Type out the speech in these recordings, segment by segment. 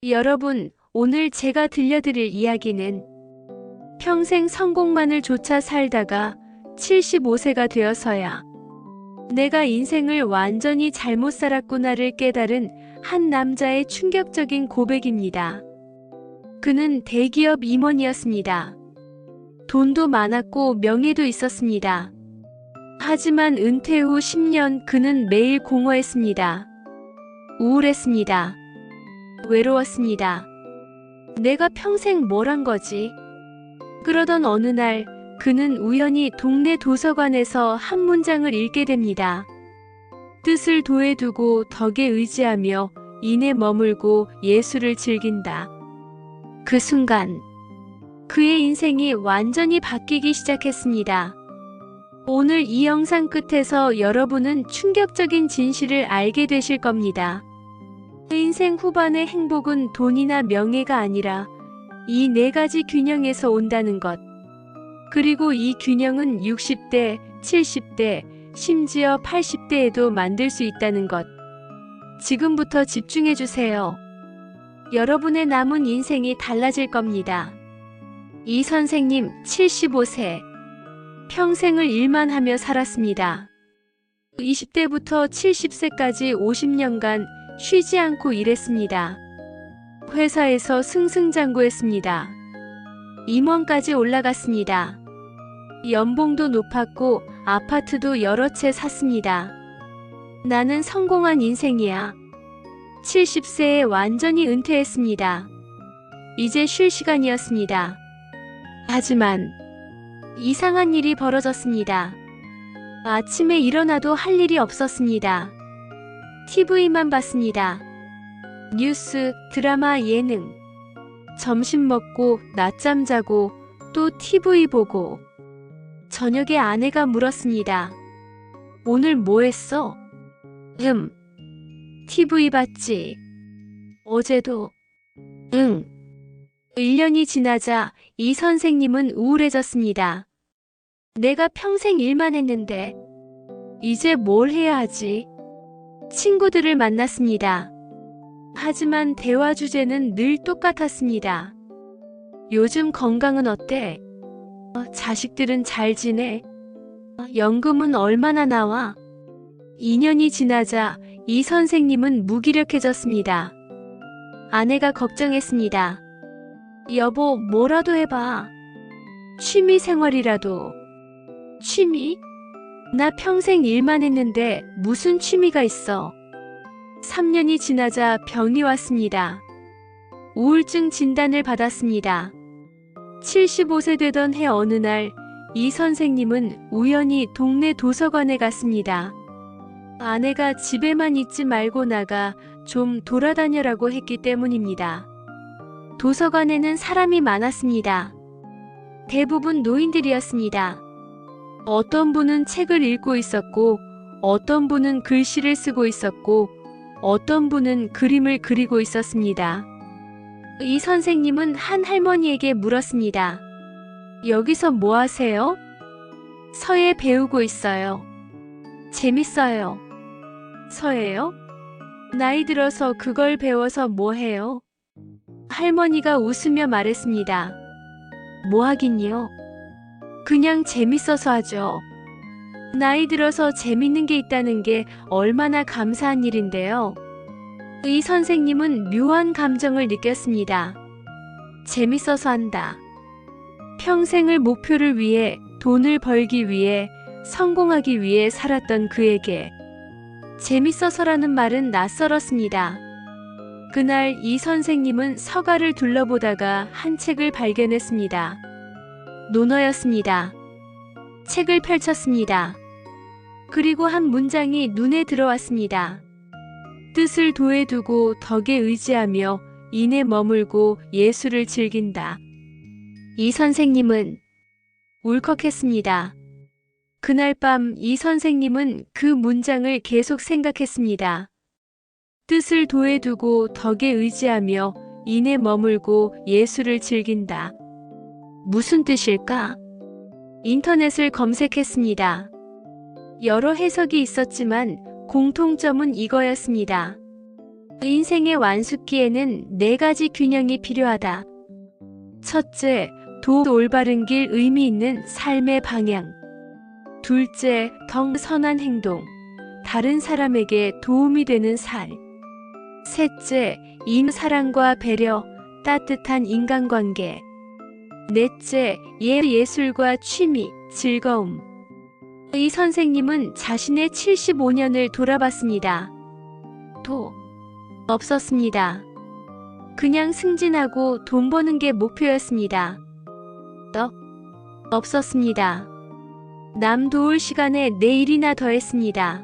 여러분, 오늘 제가 들려드릴 이야기는 평생 성공만을 쫓아 살다가 75세가 되어서야 내가 인생을 완전히 잘못 살았구나를 깨달은 한 남자의 충격적인 고백입니다. 그는 대기업 임원이었습니다. 돈도 많았고 명예도 있었습니다. 하지만 은퇴 후 10년 그는 매일 공허했습니다. 우울했습니다. 외로웠습니다. 내가 평생 뭘 한 거지? 그러던 어느 날 그는 우연히 동네 도서관에서 한 문장을 읽게 됩니다. 뜻을 도에 두고 덕에 의지하며 인에 머물고 예술을 즐긴다. 그 순간 그의 인생이 완전히 바뀌기 시작했습니다. 오늘 이 영상 끝에서 여러분은 충격적인 진실을 알게 되실 겁니다. 인생 후반의 행복은 돈이나 명예가 아니라 이 네 가지 균형에서 온다는 것. 그리고 이 균형은 60대, 70대, 심지어 80대에도 만들 수 있다는 것. 지금부터 집중해 주세요. 여러분의 남은 인생이 달라질 겁니다. 이 선생님 75세. 평생을 일만 하며 살았습니다. 20대부터 70세까지 50년간 쉬지 않고 일했습니다. 회사에서 승승장구했습니다. 임원까지 올라갔습니다. 연봉도 높았고 아파트도 여러 채 샀습니다. 나는 성공한 인생이야. 70세에 완전히 은퇴했습니다. 이제 쉴 시간이었습니다. 하지만 이상한 일이 벌어졌습니다. 아침에 일어나도 할 일이 없었습니다. TV만 봤습니다. 뉴스, 드라마, 예능. 점심 먹고 낮잠 자고 또 TV 보고. 저녁에 아내가 물었습니다. 오늘 뭐 했어? TV 봤지. 어제도. 1년이 지나자 이 선생님은 우울해졌습니다. 내가 평생 일만 했는데 이제 뭘 해야 하지? 친구들을 만났습니다. 하지만 대화 주제는 늘 똑같았습니다. 요즘 건강은 어때? 자식들은 잘 지내? 연금은 얼마나 나와? 2년이 지나자 이 선생님은 무기력해졌습니다. 아내가 걱정했습니다. 여보, 뭐라도 해봐. 취미 생활이라도. 취미? 나 평생 일만 했는데 무슨 취미가 있어? 3년이 지나자 병이 왔습니다. 우울증 진단을 받았습니다. 75세 되던 해 어느 날 이 선생님은 우연히 동네 도서관에 갔습니다. 아내가 집에만 있지 말고 나가 좀 돌아다녀라고 했기 때문입니다. 도서관에는 사람이 많았습니다. 대부분 노인들이었습니다. 어떤 분은 책을 읽고 있었고, 어떤 분은 글씨를 쓰고 있었고, 어떤 분은 그림을 그리고 있었습니다. 이 선생님은 한 할머니에게 물었습니다. 여기서 뭐 하세요? 서예 배우고 있어요. 재밌어요. 서예요? 나이 들어서 그걸 배워서 뭐 해요? 할머니가 웃으며 말했습니다. 뭐 하긴요? 그냥 재밌어서 하죠. 나이 들어서 재밌는 게 있다는 게 얼마나 감사한 일인데요. 이 선생님은 묘한 감정을 느꼈습니다. 재밌어서 한다. 평생을 목표를 위해, 돈을 벌기 위해, 성공하기 위해 살았던 그에게 재밌어서라는 말은 낯설었습니다. 그날 이 선생님은 서가를 둘러보다가 한 책을 발견했습니다. 논어였습니다. 책을 펼쳤습니다. 그리고 한 문장이 눈에 들어왔습니다. 뜻을 도에 두고 덕에 의지하며 인에 머물고 예술을 즐긴다. 이 선생님은 울컥했습니다. 그날 밤 이 선생님은 그 문장을 계속 생각했습니다. 뜻을 도에 두고 덕에 의지하며 인에 머물고 예술을 즐긴다. 무슨 뜻일까? 인터넷을 검색했습니다. 여러 해석이 있었지만 공통점은 이거였습니다. 인생의 완숙기에는 네 가지 균형이 필요하다. 첫째, 올바른 길 의미 있는 삶의 방향. 둘째, 선한 행동. 다른 사람에게 도움이 되는 삶. 셋째, 사랑과 배려, 따뜻한 인간관계. 넷째, 예술과 취미, 즐거움. 이 선생님은 자신의 75년을 돌아봤습니다. 없었습니다. 그냥 승진하고 돈 버는 게 목표였습니다. 없었습니다. 남 도울 시간에 내 일이나 더했습니다.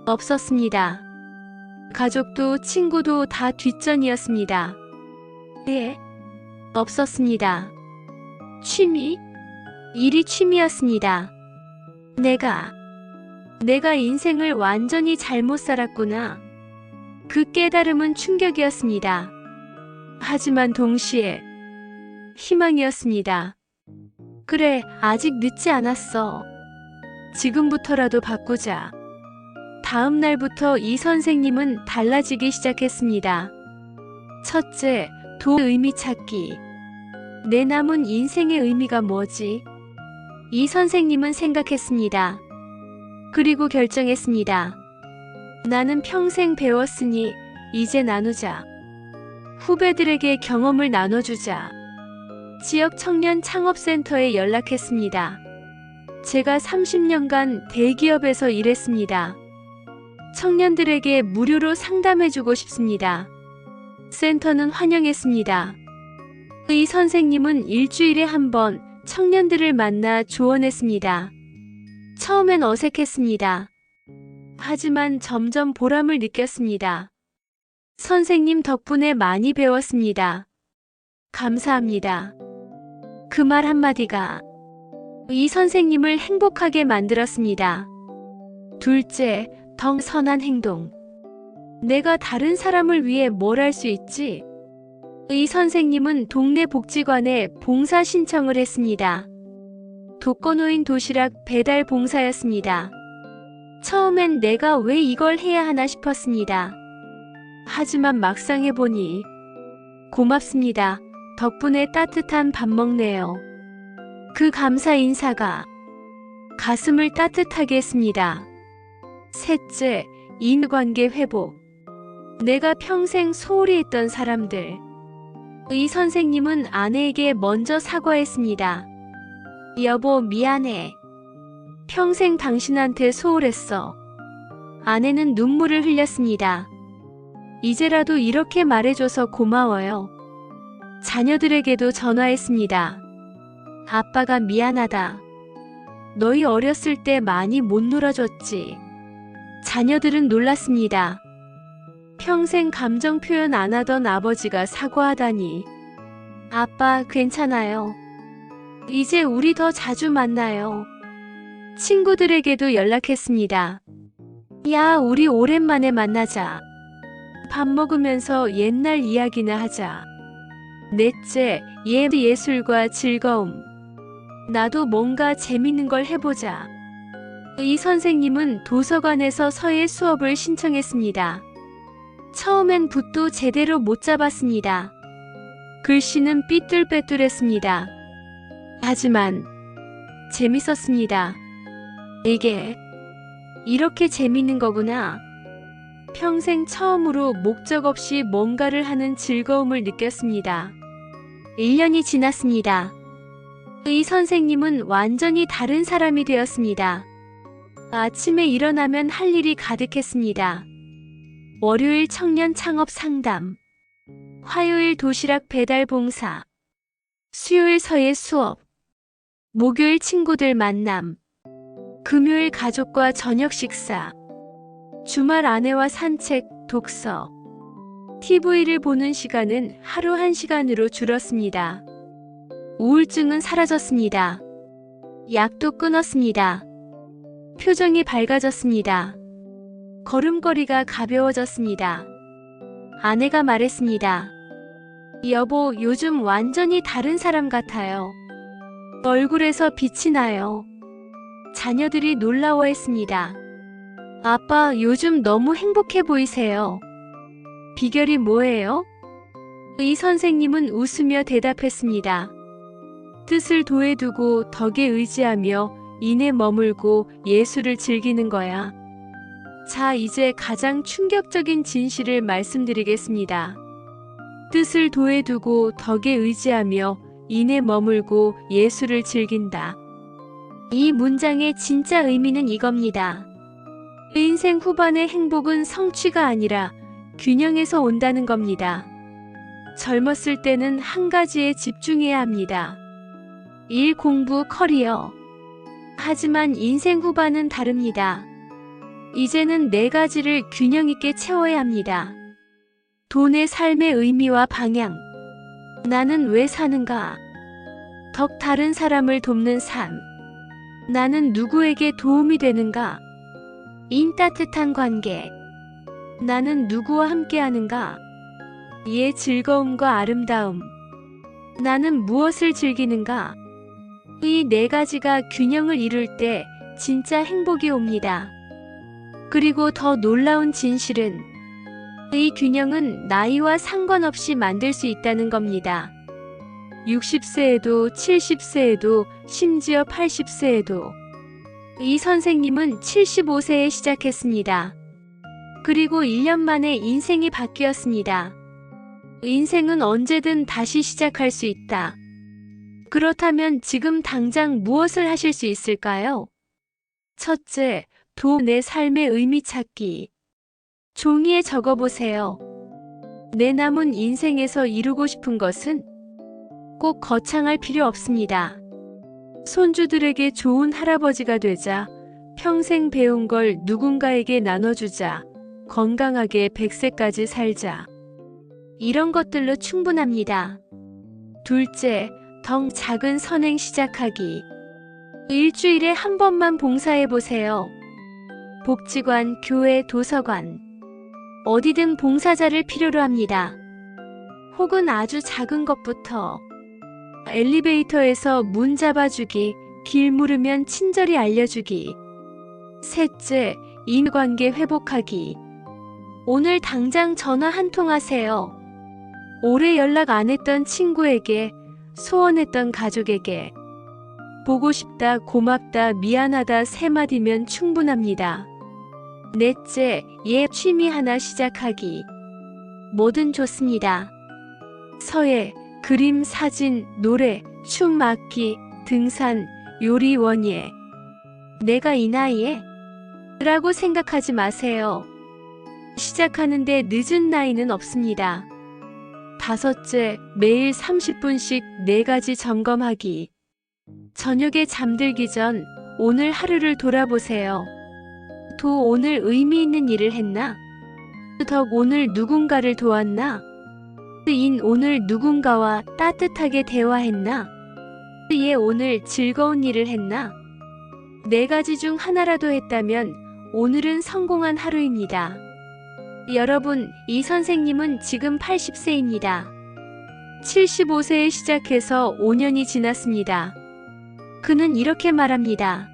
없었습니다. 가족도 친구도 다 뒷전이었습니다. 없었습니다. 취미? 일이 취미였습니다. 내가 인생을 완전히 잘못 살았구나. 그 깨달음은 충격이었습니다. 하지만 동시에 희망이었습니다. 그래, 아직 늦지 않았어. 지금부터라도 바꾸자. 다음 날부터 이 선생님은 달라지기 시작했습니다. 첫째, 의미 찾기. 내 남은 인생의 의미가 뭐지? 이 선생님은 생각했습니다. 그리고 결정했습니다. 나는 평생 배웠으니 이제 나누자. 후배들에게 경험을 나눠주자. 지역 청년 창업센터에 연락했습니다. 제가 30년간 대기업에서 일했습니다. 청년들에게 무료로 상담해주고 싶습니다. 센터는 환영했습니다. 이 선생님은 일주일에 한 번 청년들을 만나 조언했습니다. 처음엔 어색했습니다. 하지만 점점 보람을 느꼈습니다. 선생님 덕분에 많이 배웠습니다. 감사합니다. 그 말 한마디가 이 선생님을 행복하게 만들었습니다. 둘째, 선한 행동. 내가 다른 사람을 위해 뭘 할 수 있지? 이 선생님은 동네 복지관에 봉사 신청을 했습니다. 독거노인 도시락 배달 봉사였습니다. 처음엔 내가 왜 이걸 해야 하나 싶었습니다. 하지만 막상 해보니 고맙습니다. 덕분에 따뜻한 밥 먹네요. 그 감사 인사가 가슴을 따뜻하게 했습니다. 셋째, 인간관계 회복. 내가 평생 소홀히 했던 사람들. 이 선생님은 아내에게 먼저 사과했습니다. 여보, 미안해. 평생 당신한테 소홀했어. 아내는 눈물을 흘렸습니다. 이제라도 이렇게 말해줘서 고마워요. 자녀들에게도 전화했습니다. 아빠가 미안하다. 너희 어렸을 때 많이 못 놀아줬지. 자녀들은 놀랐습니다. 평생 감정 표현 안 하던 아버지가 사과하다니. 아빠, 괜찮아요. 이제 우리 더 자주 만나요. 친구들에게도 연락했습니다. 야, 우리 오랜만에 만나자. 밥 먹으면서 옛날 이야기나 하자. 넷째, 예술과 즐거움. 나도 뭔가 재밌는 걸 해보자. 이 선생님은 도서관에서 서예 수업을 신청했습니다. 처음엔 붓도 제대로 못 잡았습니다. 글씨는 삐뚤빼뚤했습니다. 하지만 재밌었습니다. 이게 이렇게 재밌는 거구나. 평생 처음으로 목적 없이 뭔가를 하는 즐거움을 느꼈습니다. 1년이 지났습니다. 이 선생님은 완전히 다른 사람이 되었습니다. 아침에 일어나면 할 일이 가득했습니다. 월요일 청년 창업 상담, 화요일 도시락 배달 봉사, 수요일 서예 수업, 목요일 친구들 만남, 금요일 가족과 저녁 식사, 주말 아내와 산책, 독서, TV를 보는 시간은 하루 1시간으로 줄었습니다. 우울증은 사라졌습니다. 약도 끊었습니다. 표정이 밝아졌습니다. 걸음걸이가 가벼워졌습니다. 아내가 말했습니다. 여보, 요즘 완전히 다른 사람 같아요. 얼굴에서 빛이 나요. 자녀들이 놀라워했습니다. 아빠, 요즘 너무 행복해 보이세요. 비결이 뭐예요? 이 선생님은 웃으며 대답했습니다. 뜻을 도에 두고 덕에 의지하며 인에 머물고 예수를 즐기는 거야. 자, 이제 가장 충격적인 진실을 말씀드리겠습니다. 뜻을 도에 두고 덕에 의지하며 인에 머물고 예수를 즐긴다. 이 문장의 진짜 의미는 이겁니다. 인생 후반의 행복은 성취가 아니라 균형에서 온다는 겁니다. 젊었을 때는 한 가지에 집중해야 합니다. 일, 공부, 커리어. 하지만 인생 후반은 다릅니다. 이제는 네 가지를 균형 있게 채워야 합니다. 돈의 삶의 의미와 방향. 나는 왜 사는가? 덕, 다른 사람을 돕는 삶. 나는 누구에게 도움이 되는가? 인, 따뜻한 관계. 나는 누구와 함께하는가? 예, 즐거움과 아름다움. 나는 무엇을 즐기는가? 이 네 가지가 균형을 이룰 때 진짜 행복이 옵니다. 그리고 더 놀라운 진실은 이 균형은 나이와 상관없이 만들 수 있다는 겁니다. 60세에도 70세에도 심지어 80세에도. 이 선생님은 75세에 시작했습니다. 그리고 1년 만에 인생이 바뀌었습니다. 인생은 언제든 다시 시작할 수 있다. 그렇다면 지금 당장 무엇을 하실 수 있을까요? 첫째, 내 삶의 의미 찾기. 종이에 적어보세요. 내 남은 인생에서 이루고 싶은 것은 꼭 거창할 필요 없습니다. 손주들에게 좋은 할아버지가 되자, 평생 배운 걸 누군가에게 나눠주자, 건강하게 100세까지 살자. 이런 것들로 충분합니다. 둘째, 덩 작은 선행 시작하기. 일주일에 한 번만 봉사해보세요. 복지관, 교회, 도서관. 어디든 봉사자를 필요로 합니다. 혹은 아주 작은 것부터. 엘리베이터에서 문 잡아주기, 길 물으면 친절히 알려주기. 셋째, 인간관계 회복하기. 오늘 당장 전화 한 통 하세요. 오래 연락 안 했던 친구에게, 소원했던 가족에게. 보고 싶다, 고맙다, 미안하다 3마디면 충분합니다. 넷째, 취미 하나 시작하기. 뭐든 좋습니다. 서예, 그림, 사진, 노래, 춤, 악기, 등산, 요리, 원예. 내가 이 나이에? 라고 생각하지 마세요. 시작하는데 늦은 나이는 없습니다. 다섯째, 매일 30분씩 4가지 점검하기. 저녁에 잠들기 전 오늘 하루를 돌아보세요. 오늘 의미 있는 일을 했나? 덕, 오늘 누군가를 도왔나? 인, 오늘 누군가와 따뜻하게 대화했나? 예, 오늘 즐거운 일을 했나? 4가지 중 하나라도 했다면 오늘은 성공한 하루입니다. 여러분, 이 선생님은 지금 80세입니다. 75세에 시작해서 5년이 지났습니다. 그는 이렇게 말합니다.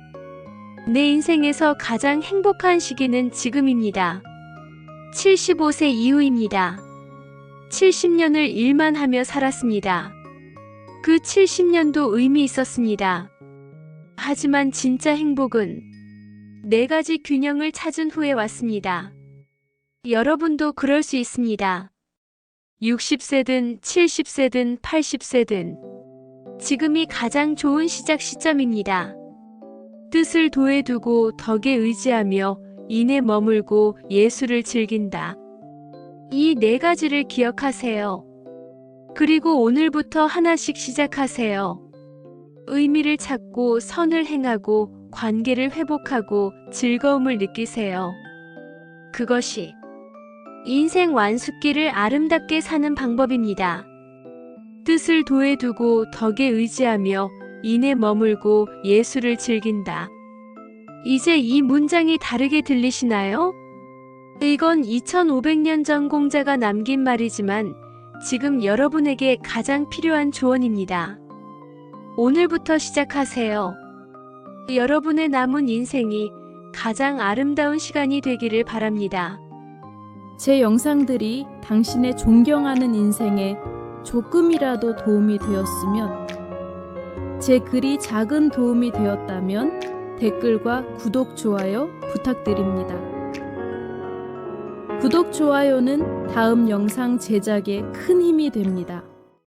내 인생에서 가장 행복한 시기는 지금입니다. 75세 이후입니다. 70년을 일만 하며 살았습니다. 그 70년도 의미 있었습니다. 하지만 진짜 행복은 4가지 균형을 찾은 후에 왔습니다. 여러분도 그럴 수 있습니다. 60세든 70세든 80세든 지금이 가장 좋은 시작 시점입니다. 뜻을 도에 두고 덕에 의지하며 인에 머물고 예수를 즐긴다. 이 4가지를 기억하세요. 그리고 오늘부터 하나씩 시작하세요. 의미를 찾고 선을 행하고 관계를 회복하고 즐거움을 느끼세요. 그것이 인생 완숙기를 아름답게 사는 방법입니다. 뜻을 도에 두고 덕에 의지하며 인에 머물고 예수를 즐긴다. 이제 이 문장이 다르게 들리시나요? 이건 2500년 전 공자가 남긴 말이지만 지금 여러분에게 가장 필요한 조언입니다. 오늘부터 시작하세요. 여러분의 남은 인생이 가장 아름다운 시간이 되기를 바랍니다. 제 영상들이 당신의 존경하는 인생에 조금이라도 도움이 되었으면, 제 글이 작은 도움이 되었다면 댓글과 구독, 좋아요 부탁드립니다. 구독, 좋아요는 다음 영상 제작에 큰 힘이 됩니다.